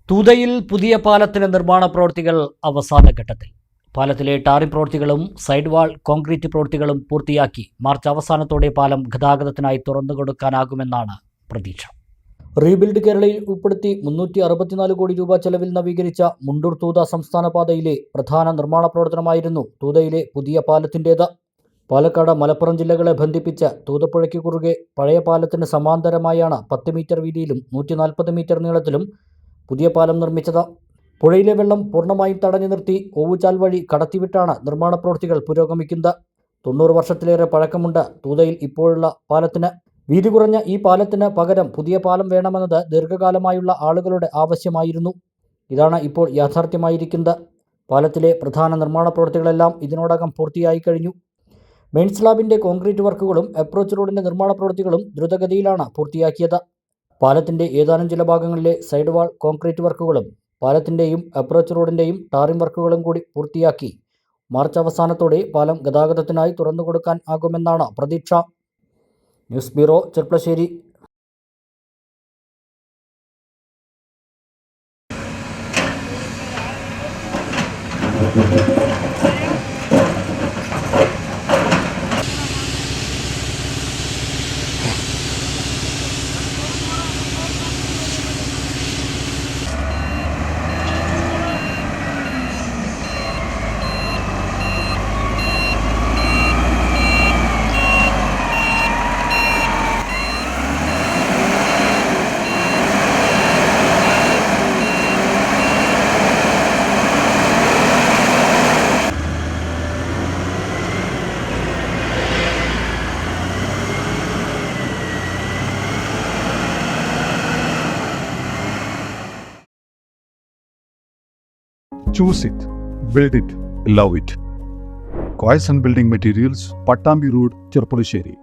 തൂതയിൽ പുതിയ പാലത്തിന് നിർമ്മാണ പ്രവൃത്തികൾ അവസാന ഘട്ടത്തിൽ. പാലത്തിലെ ടാറിംഗ് പ്രവൃത്തികളും സൈഡ് വാൾ കോൺക്രീറ്റ് പ്രവൃത്തികളും പൂർത്തിയാക്കി മാർച്ച് അവസാനത്തോടെ പാലം ഗതാഗതത്തിനായി തുറന്നുകൊടുക്കാനാകുമെന്നാണ് പ്രതീക്ഷ. റീബിൽഡ് കേരളയിൽ ഉൾപ്പെടുത്തി 364 കോടി രൂപ ചെലവിൽ നവീകരിച്ച മുണ്ടൂർ തൂത സംസ്ഥാന പാതയിലെ പ്രധാന നിർമ്മാണ പ്രവർത്തനമായിരുന്നു തൂതയിലെ പുതിയ പാലത്തിൻ്റേത്. പാലക്കാട്, മലപ്പുറം ജില്ലകളെ ബന്ധിപ്പിച്ച തൂതപ്പുഴയ്ക്ക് കുറുകെ പഴയ പാലത്തിന് സമാന്തരമായാണ് 10 മീറ്റർ വീതിയിലും 140 മീറ്റർ നീളത്തിലും പുതിയ പാലം നിർമ്മിച്ചത്. പുഴയിലെ വെള്ളം പൂർണ്ണമായും തടഞ്ഞു നിർത്തി ഓവുചാൽ വഴി കടത്തിവിട്ടാണ് നിർമ്മാണ പ്രവൃത്തികൾ പുരോഗമിക്കുന്നത്. 90 വർഷത്തിലേറെ പഴക്കമുണ്ട് തൂതയിൽ ഇപ്പോഴുള്ള പാലത്തിന്. വീതി കുറഞ്ഞ ഈ പാലത്തിന് പകരം പുതിയ പാലം വേണമെന്നത് ദീർഘകാലമായുള്ള ആളുകളുടെ ആവശ്യമായിരുന്നു. ഇതാണ് ഇപ്പോൾ യാഥാർത്ഥ്യമായിരിക്കുന്നത്. പാലത്തിലെ പ്രധാന നിർമ്മാണ പ്രവൃത്തികളെല്ലാം ഇതിനോടകം പൂർത്തിയായി കഴിഞ്ഞു. മെയിൻ സ്ലാബിൻ്റെ കോൺക്രീറ്റ് വർക്കുകളും അപ്രോച്ച് റോഡിൻ്റെ നിർമ്മാണ പ്രവൃത്തികളും ദ്രുതഗതിയിലാണ് പൂർത്തിയാക്കിയത്. പാലത്തിൻ്റെ ഏതാനും ചില ഭാഗങ്ങളിലെ സൈഡ് വാൾ കോൺക്രീറ്റ് വർക്കുകളും പാലത്തിൻ്റെയും അപ്രോച്ച് റോഡിൻ്റെയും ടാറിംഗ് വർക്കുകളും കൂടി പൂർത്തിയാക്കി മാർച്ച് അവസാനത്തോടെ പാലം ഗതാഗതത്തിനായി തുറന്നുകൊടുക്കാൻ ആകുമെന്നാണ് പ്രതീക്ഷ. News bureau, Cherpulassery. Choose it, build it, love it. Coys and Building Materials, Pattambi Road, Cherpalasheri.